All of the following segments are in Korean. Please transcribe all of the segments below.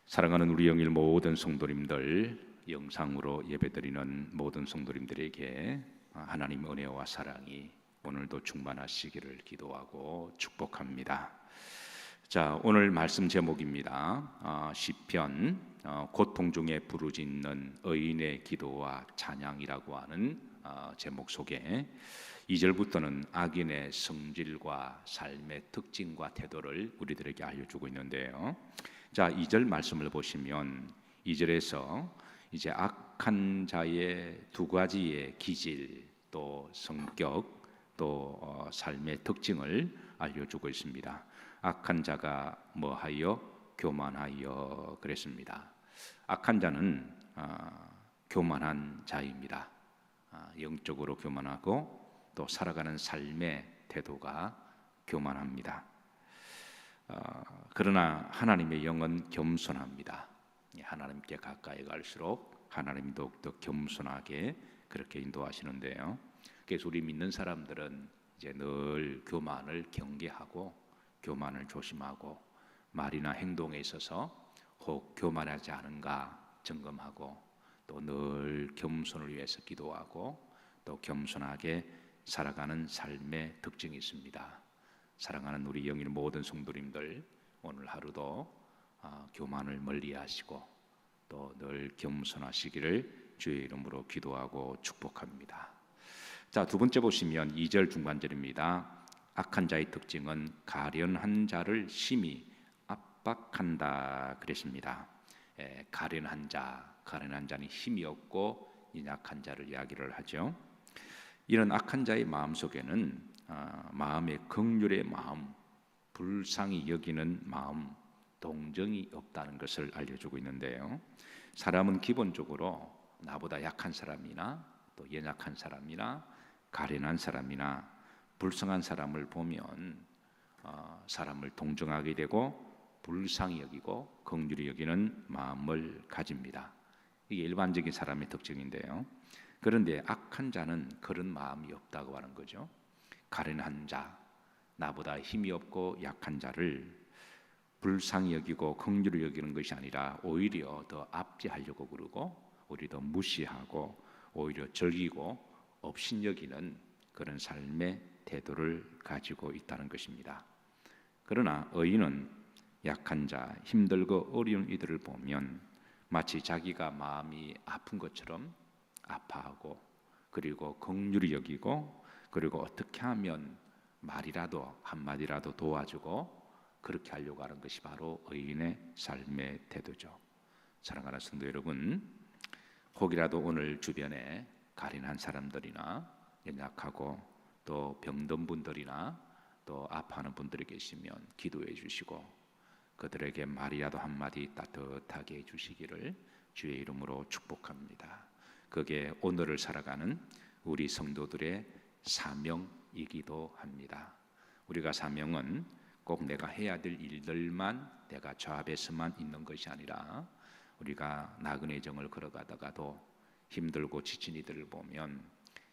사랑하는 우리 영일 모든 성도님들, 영상으로 예배드리는 모든 성도님들에게 하나님의 은혜와 사랑이 오늘도 충만하시기를 기도하고 축복합니다. 자, 오늘 말씀 제목입니다. 시편, 고통 중에 부르짖는 의인의 기도와 찬양이라고 하는 제목 속에 2절부터는 악인의 성질과 삶의 특징과 태도를 우리들에게 알려주고 있는데요. 자, 2절 말씀을 보시면 2절에서 이제 악한 자의 두 가지의 기질, 또 성격, 또 삶의 특징을 알려주고 있습니다. 악한 자가 뭐하여? 교만하여 그랬습니다. 악한 자는 교만한 자입니다. 영적으로 교만하고 또 살아가는 삶의 태도가 교만합니다. 그러나 하나님의 영은 겸손합니다. 하나님께 가까이 갈수록 하나님이 더욱더 겸손하게 그렇게 인도하시는데요. 그래서 우리 믿는 사람들은 이제 늘 교만을 경계하고 교만을 조심하고 말이나 행동에 있어서 혹 교만하지 않은가 점검하고 또 늘 겸손을 위해서 기도하고 또 겸손하게 살아가는 삶의 특징이 있습니다. 사랑하는 우리 영일 모든 성도님들, 오늘 하루도 교만을 멀리하시고 또 늘 겸손하시기를 주의 이름으로 기도하고 축복합니다. 자, 두 번째 보시면 2절 중간절입니다. 악한 자의 특징은 가련한 자를 심히 압박한다 그랬습니다. 가련한 자는 힘이 없고 연약한 자를 이야기를 하죠. 이런 악한 자의 마음 속에는 마음의 긍휼의 마음, 불쌍히 여기는 마음, 동정이 없다는 것을 알려주고 있는데요. 사람은 기본적으로 나보다 약한 사람이나 또 연약한 사람이나 가련한 사람이나 불쌍한 사람을 보면 사람을 동정하게 되고 불쌍히 여기고 긍휼히 여기는 마음을 가집니다. 이게 일반적인 사람의 특징인데요. 그런데 악한 자는 그런 마음이 없다고 하는 거죠. 가련한 자, 나보다 힘이 없고 약한 자를 불쌍히 여기고 긍휼히 여기는 것이 아니라 오히려 더 압제하려고 그러고 오히려 더 무시하고 오히려 즐기고 업신여기는 그런 삶의 태도를 가지고 있다는 것입니다. 그러나 의인은 약한 자, 힘들고 어려운 이들을 보면 마치 자기가 마음이 아픈 것처럼 아파하고 그리고 긍휼히 여기고 그리고 어떻게 하면 말이라도 한마디라도 도와주고 그렇게 하려고 하는 것이 바로 의인의 삶의 태도죠. 사랑하는 성도 여러분, 혹이라도 오늘 주변에 가련한 사람들이나 연약하고 또 병든 분들이나 또 아파하는 분들이 계시면 기도해 주시고 그들에게 말이라도 한마디 따뜻하게 해주시기를 주의 이름으로 축복합니다. 그게 오늘을 살아가는 우리 성도들의 사명이기도 합니다. 우리가 사명은 꼭 내가 해야 될 일들만 내가 저 앞에서만 있는 것이 아니라 우리가 나그네 정을 걸어가다가도 힘들고 지친 이들을 보면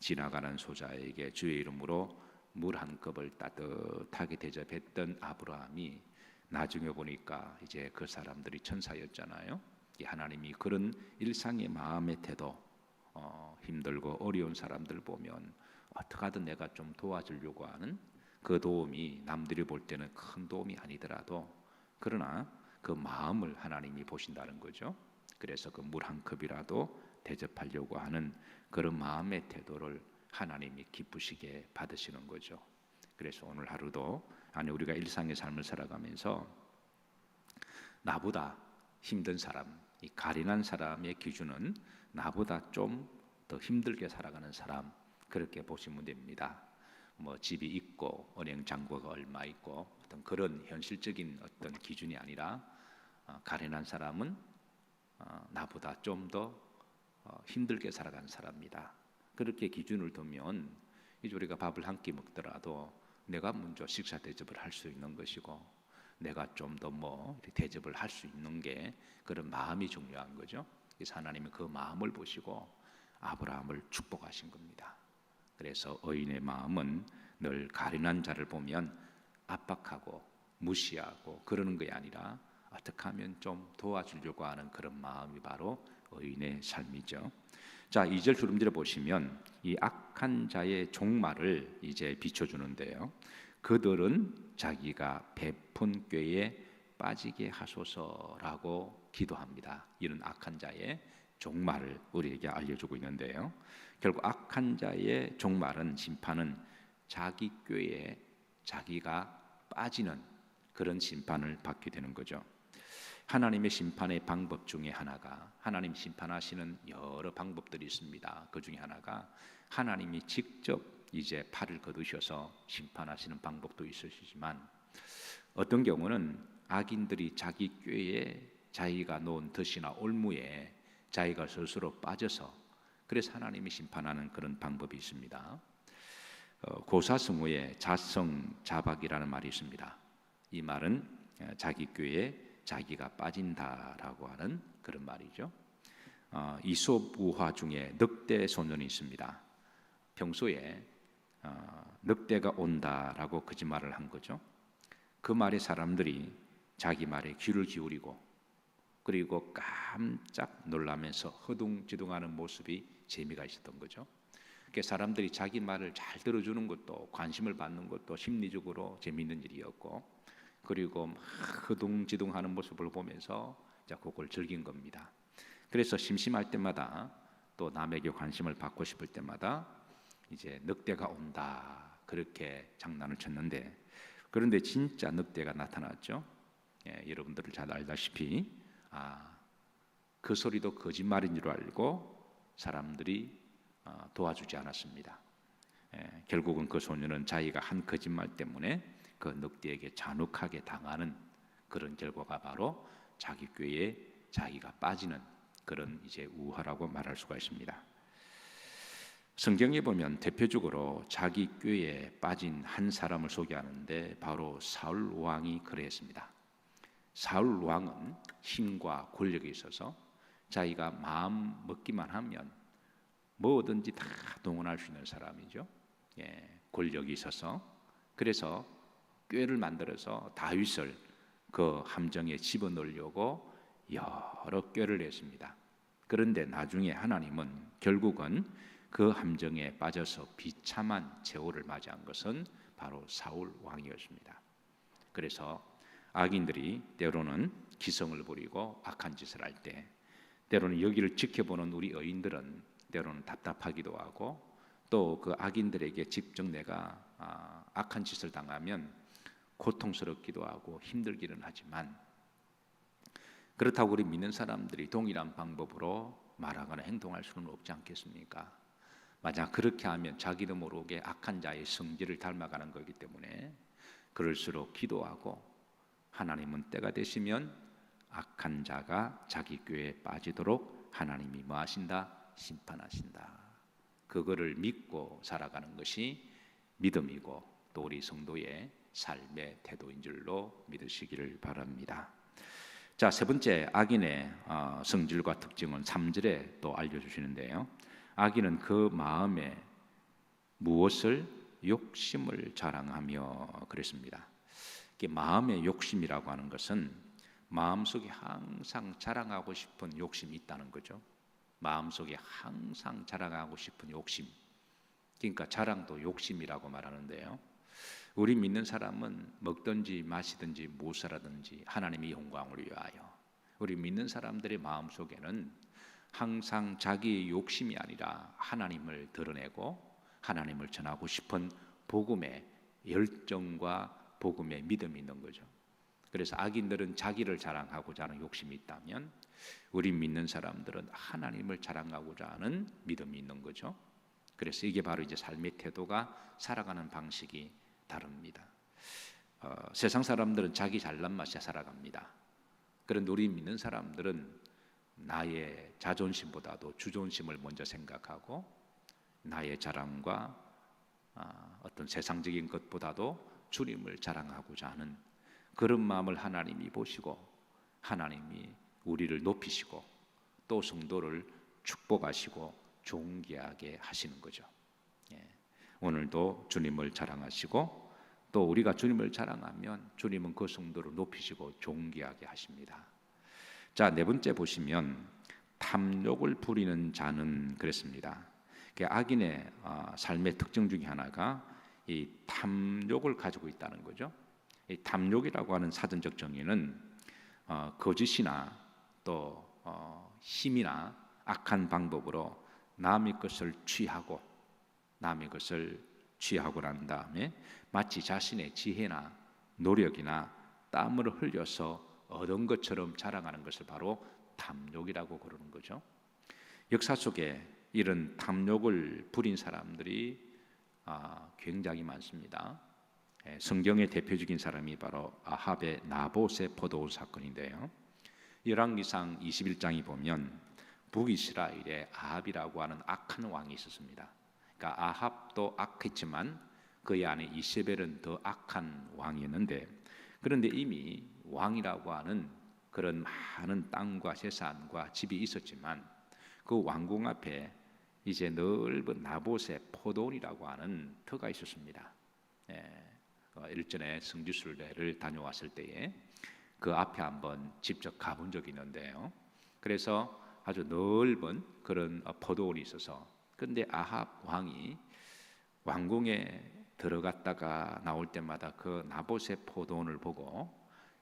지나가는 소자에게 주의 이름으로 물 한 컵을 따뜻하게 대접했던 아브라함이 나중에 보니까 이제 그 사람들이 천사였잖아요. 하나님이 그런 일상의 마음의 태도, 힘들고 어려운 사람들 보면 어떻게 하든 내가 좀 도와주려고 하는 그 도움이 남들이 볼 때는 큰 도움이 아니더라도 그러나 그 마음을 하나님이 보신다는 거죠. 그래서 그 물 한 컵이라도 대접하려고 하는 그런 마음의 태도를 하나님이 기쁘시게 받으시는 거죠. 그래서 오늘 하루도 우리가 일상의 삶을 살아가면서 나보다 힘든 사람, 이 가련한 사람의 기준은 나보다 좀 더 힘들게 살아가는 사람 그렇게 보시면 됩니다. 뭐 집이 있고 은행 잔고가 얼마 있고 어떤 그런 현실적인 어떤 기준이 아니라 가련한 사람은 나보다 좀 더 힘들게 살아가는 사람이다. 그렇게 기준을 두면 이제 우리가 밥을 한 끼 먹더라도 내가 먼저 식사 대접을 할 수 있는 것이고 내가 좀 더 대접을 할 수 있는 게 그런 마음이 중요한 거죠. 그래서 하나님이 그 마음을 보시고 아브라함을 축복하신 겁니다. 그래서 의인의 마음은 늘 가련한 자를 보면 압박하고 무시하고 그러는 것이 아니라 어떻게 하면 좀 도와주려고 하는 그런 마음이 바로 의인의 삶이죠. 자, 2절 주름들에 보시면 이 악한 자의 종말을 이제 비춰주는데요. 그들은 자기가 베푼 꾀에 빠지게 하소서라고 기도합니다. 이런 악한 자의 종말을 우리에게 알려주고 있는데요. 결국 악한 자의 종말은, 심판은 자기 꾀에 자기가 빠지는 그런 심판을 받게 되는 거죠. 하나님의 심판의 방법 중에 하나가, 하나님 심판하시는 여러 방법들이 있습니다. 그 중에 하나가 하나님이 직접 이제 팔을 걷으셔서 심판하시는 방법도 있으시지만, 어떤 경우는 악인들이 자기 꾀에 자기가 놓은 덫이나 올무에 자기가 스스로 빠져서, 그래서 하나님이 심판하는 그런 방법이 있습니다. 고사성어에 자성자박이라는 말이 있습니다. 이 말은 자기 꾀에 자기가 빠진다라고 하는 그런 말이죠. 이솝 우화 중에 늑대 소년이 있습니다. 평소에 늑대가 온다라고 거짓말을 한 거죠. 그 말에 사람들이 자기 말에 귀를 기울이고, 그리고 깜짝 놀라면서 허둥지둥하는 모습이 재미가 있었던 거죠. 사람들이 자기 말을 잘 들어주는 것도, 관심을 받는 것도 심리적으로 재미있는 일이었고, 그리고 막 허둥지둥하는 모습을 보면서 그걸 즐긴 겁니다. 그래서 심심할 때마다, 또 남에게 관심을 받고 싶을 때마다 이제 늑대가 온다 그렇게 장난을 쳤는데, 그런데 진짜 늑대가 나타났죠. 여러분들을 잘 알다시피 그 소리도 거짓말인 줄 알고 사람들이 도와주지 않았습니다. 결국은 그 소녀는 자기가 한 거짓말 때문에 그 늑대에게 잔혹하게 당하는 그런 결과가 바로 자기 꾀에 자기가 빠지는 그런 이제 우화라고 말할 수가 있습니다. 성경에 보면 대표적으로 자기 꾀에 빠진 한 사람을 소개하는데, 바로 사울 왕이 그랬습니다. 사울 왕은 힘과 권력에 있어서 자기가 마음 먹기만 하면 뭐든지 다 동원할 수 있는 사람이죠. 권력이 있어서. 그래서 꾀를 만들어서 다윗을 그 함정에 집어넣으려고 여러 꾀를 냈습니다. 그런데 나중에 하나님은 결국은 그 함정에 빠져서 비참한 제호를 맞이한 것은 바로 사울 왕이었습니다. 그래서 악인들이 때로는 기성을 부리고 악한 짓을 할 때, 때로는 여기를 지켜보는 우리 의인들은 때로는 답답하기도 하고, 또 그 악인들에게 직접 내가 악한 짓을 당하면 고통스럽기도 하고 힘들기는 하지만, 그렇다고 우리 믿는 사람들이 동일한 방법으로 말하거나 행동할 수는 없지 않겠습니까? 만약 그렇게 하면 자기도 모르게 악한 자의 성질을 닮아가는 거기 때문에, 그럴수록 기도하고, 하나님은 때가 되시면 악한 자가 자기 꾀에 빠지도록 하나님이 뭐 하신다? 심판하신다. 그거를 믿고 살아가는 것이 믿음이고, 또 우리 성도의 삶의 태도인 줄로 믿으시기를 바랍니다. 자, 세 번째 악인의 성질과 특징은 3절에 또 알려주시는데요. 악인은 그 마음에 무엇을? 욕심을 자랑하며 그랬습니다. 마음의 욕심이라고 하는 것은 마음속에 항상 자랑하고 싶은 욕심이 있다는 거죠. 마음속에 항상 자랑하고 싶은 욕심, 그러니까 자랑도 욕심이라고 말하는데요. 우리 믿는 사람은 먹든지 마시든지 무엇하든지 하나님의 영광을 위하여, 우리 믿는 사람들의 마음속에는 항상 자기의 욕심이 아니라 하나님을 드러내고 하나님을 전하고 싶은 복음의 열정과 복음의 믿음이 있는 거죠. 그래서 악인들은 자기를 자랑하고자 하는 욕심이 있다면, 우리 믿는 사람들은 하나님을 자랑하고자 하는 믿음이 있는 거죠. 그래서 이게 바로 이제 삶의 태도가, 살아가는 방식이 다릅니다. 세상 사람들은 자기 잘난 맛에 살아갑니다. 그런데 우리 믿는 사람들은 나의 자존심보다도 주존심을 먼저 생각하고, 나의 자랑과 어떤 세상적인 것보다도 주님을 자랑하고자 하는 그런 마음을 하나님이 보시고, 하나님이 우리를 높이시고, 또 성도를 축복하시고 존귀하게 하시는 거죠. 오늘도 주님을 자랑하시고, 또 우리가 주님을 자랑하면 주님은 그 성도를 높이시고 존귀하게 하십니다. 자, 네 번째 보시면 탐욕을 부리는 자는 그랬습니다. 악인의 삶의 특징 중에 하나가 이 탐욕을 가지고 있다는 거죠. 이 탐욕이라고 하는 사전적 정의는 거짓이나 또 힘이나 악한 방법으로 남의 것을 취하고 난 다음에 마치 자신의 지혜나 노력이나 땀을 흘려서 얻은 것처럼 자랑하는 것을 바로 탐욕이라고 부르는 거죠. 역사 속에 이런 탐욕을 부린 사람들이 굉장히 많습니다. 성경의 대표적인 사람이 바로 아합의 나봇의 포도원 사건인데요. 열왕기상 21장이 보면 북이스라엘에 아합이라고 하는 악한 왕이 있었습니다. 그러니까 아합도 악했지만 그의 아내 이세벨은 더 악한 왕이었는데, 그런데 이미 왕이라고 하는 그런 많은 땅과 재산과 집이 있었지만 그 왕궁 앞에 이제 넓은 나봇의 포도원이라고 하는 터가 있었습니다. 일전에 성지순례를 다녀왔을 때에 그 앞에 한번 직접 가본 적이 있는데요. 그래서 아주 넓은 그런 포도원이 있어서, 그런데 아합 왕이 왕궁에 들어갔다가 나올 때마다 그 나봇의 포도원을 보고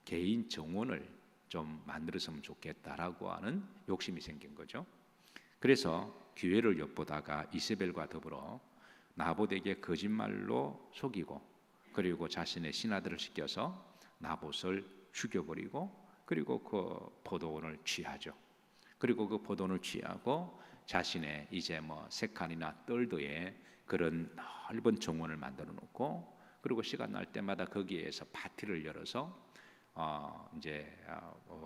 개인 정원을 좀 만들었으면 좋겠다라고 하는 욕심이 생긴 거죠. 그래서 기회를 엿보다가 이세벨과 더불어 나봇에게 거짓말로 속이고, 그리고 자신의 신하들을 시켜서 나봇을 죽여버리고, 그리고 그 포도원을 취하죠. 그리고 그 포도원을 취하고 자신의 이제 세 칸이나 떨드에 그런 넓은 정원을 만들어 놓고, 그리고 시간 날 때마다 거기에서 파티를 열어서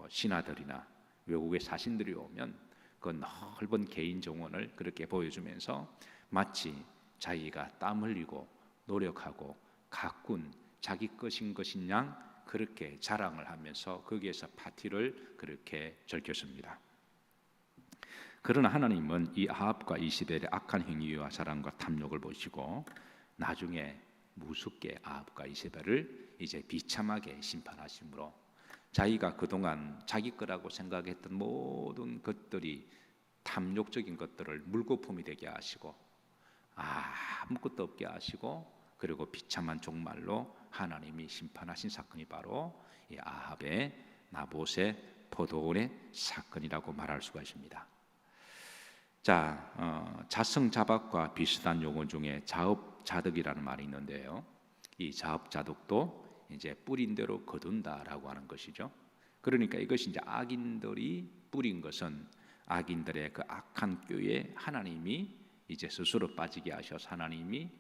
신하들이나 외국의 사신들이 오면 그 넓은 개인 정원을 그렇게 보여주면서 마치 자기가 땀 흘리고 노력하고 가꾼 자기 것인 것인 양 그렇게 자랑을 하면서 거기에서 파티를 그렇게 즐겼습니다. 그러나 하나님은 이 아합과 이세벨의 악한 행위와 자랑과 탐욕을 보시고 나중에 무섭게 아합과 이세벨을 이제 비참하게 심판하심으로 자기가 그동안 자기 거라고 생각했던 모든 것들이 탐욕적인 것들을 물거품이 되게 하시고 아무것도 없게 하시고, 그리고 비참한 종말로 하나님이 심판하신 사건이 바로 이 아합의 나봇의 포도원의 사건이라고 말할 수가 있습니다. 자, 자성자박과 비슷한 용어 중에 자업자득이라는 말이 있는데요. 이 자업자득도 이제 뿌린 대로 거둔다라고 하는 것이죠. 그러니까 이것이 이제 악인들이 뿌린 것은 악인들의 그 악한 꾀에 하나님이 이제 스스로 빠지게 하셔서 하나님이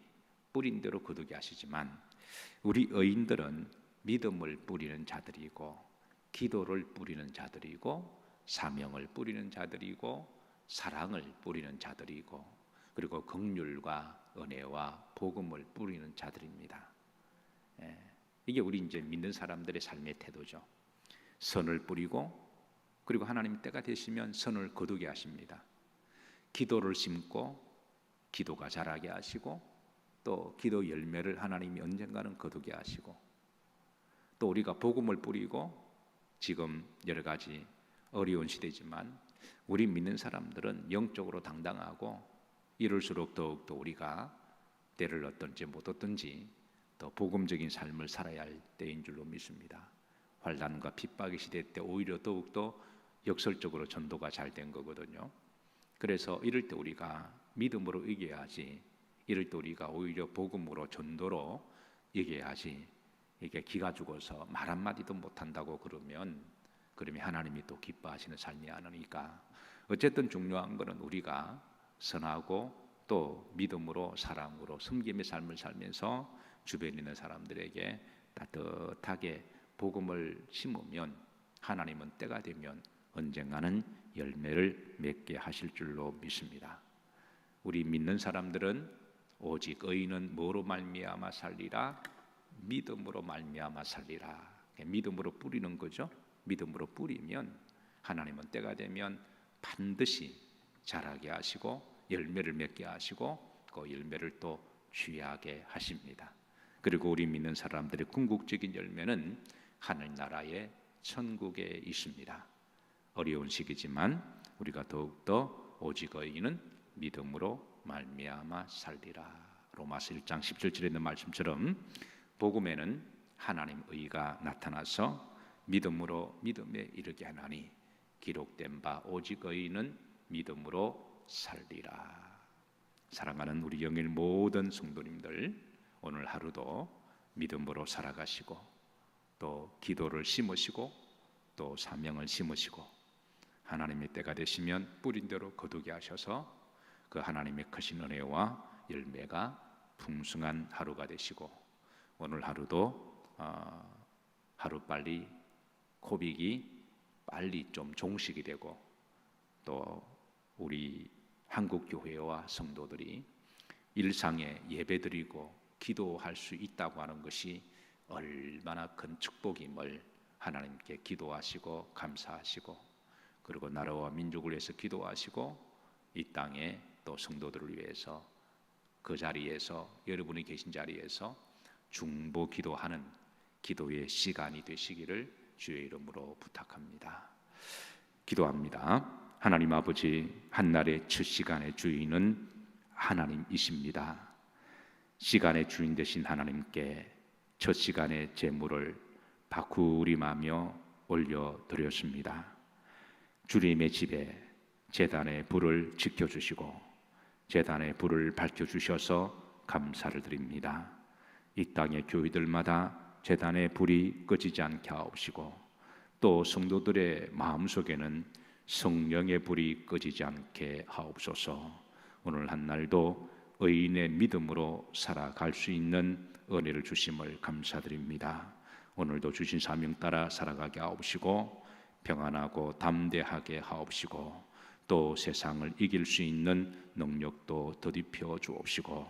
뿌린 대로 거두게 하시지만, 우리 의인들은 믿음을 뿌리는 자들이고 기도를 뿌리는 자들이고 사명을 뿌리는 자들이고 사랑을 뿌리는 자들이고, 그리고 긍휼과 은혜와 복음을 뿌리는 자들입니다. 이게 우리 이제 믿는 사람들의 삶의 태도죠. 선을 뿌리고, 그리고 하나님 때가 되시면 선을 거두게 하십니다. 기도를 심고 기도가 자라게 하시고, 또 기도 열매를 하나님이 언젠가는 거두게 하시고, 또 우리가 복음을 뿌리고, 지금 여러 가지 어려운 시대지만 우리 믿는 사람들은 영적으로 당당하고 이럴수록 더욱더 우리가 때를 얻든지 못 얻든지 더 복음적인 삶을 살아야 할 때인 줄로 믿습니다. 환난과 핍박의 시대 때 오히려 더욱더 역설적으로 전도가 잘 된 거거든요. 그래서 이럴 때 우리가 믿음으로 이겨야지, 이럴 때 우리가 오히려 복음으로 전도로 이겨야지, 이게 기가 죽어서 말 한마디도 못한다고 그러면 하나님이 또 기뻐하시는 삶이 아니니까, 어쨌든 중요한 것은 우리가 선하고 또 믿음으로 사랑으로 섬김의 삶을 살면서 주변에 있는 사람들에게 따뜻하게 복음을 심으면 하나님은 때가 되면 언젠가는 열매를 맺게 하실 줄로 믿습니다. 우리 믿는 사람들은 오직 의인은 뭐로 말미암아 살리라? 믿음으로 말미암아 살리라. 믿음으로 뿌리는 거죠. 믿음으로 뿌리면 하나님은 때가 되면 반드시 자라게 하시고 열매를 맺게 하시고 그 열매를 또 취하게 하십니다. 그리고 우리 믿는 사람들의 궁극적인 열매는 하늘나라의 천국에 있습니다. 어려운 시기지만 우리가 더욱더 오직 의인은 믿음으로 말미암아 살리라. 로마서 1장 17절에 있는 말씀처럼 복음에는 하나님 의가 나타나서 믿음으로 믿음에 이르게 하나니 기록된 바 오직 의인은 믿음으로 살리라. 사랑하는 우리 영일 모든 성도님들, 오늘 하루도 믿음으로 살아가시고 또 기도를 심으시고 또 사명을 심으시고 하나님의 때가 되시면 뿌린 대로 거두게 하셔서 그 하나님의 크신 은혜와 열매가 풍성한 하루가 되시고 오늘 하루도 하루빨리 코빅이 빨리 좀 종식이 되고 또 우리 한국교회와 성도들이 일상에 예배드리고 기도할 수 있다고 하는 것이 얼마나 큰 축복임을 하나님께 기도하시고 감사하시고 그리고 나라와 민족을 위해서 기도하시고 이 땅에 또 성도들을 위해서 그 자리에서 여러분이 계신 자리에서 중보 기도하는 기도의 시간이 되시기를 주의 이름으로 부탁합니다. 기도합니다. 하나님 아버지, 한날의 첫 시간의 주인은 하나님이십니다. 시간의 주인 되신 하나님께 첫 시간의 제물을 바꾸림하며 올려드렸습니다. 주님의 집에 제단의 불을 지켜주시고 제단의 불을 밝혀주셔서 감사를 드립니다. 이 땅의 교회들마다 제단의 불이 꺼지지 않게 하옵시고 또 성도들의 마음속에는 성령의 불이 꺼지지 않게 하옵소서. 오늘 한날도 의인의 믿음으로 살아갈 수 있는 은혜를 주심을 감사드립니다. 오늘도 주신 사명 따라 살아가게 하옵시고 평안하고 담대하게 하옵시고 또 세상을 이길 수 있는 능력도 더딥혀 주옵시고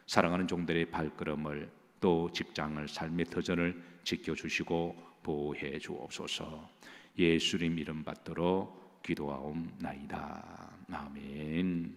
사랑하는 종들의 발걸음을 또 직장을 삶의 터전을 지켜주시고 보호해 주옵소서. 예수님 이름 받들어 기도하옵나이다. 아멘.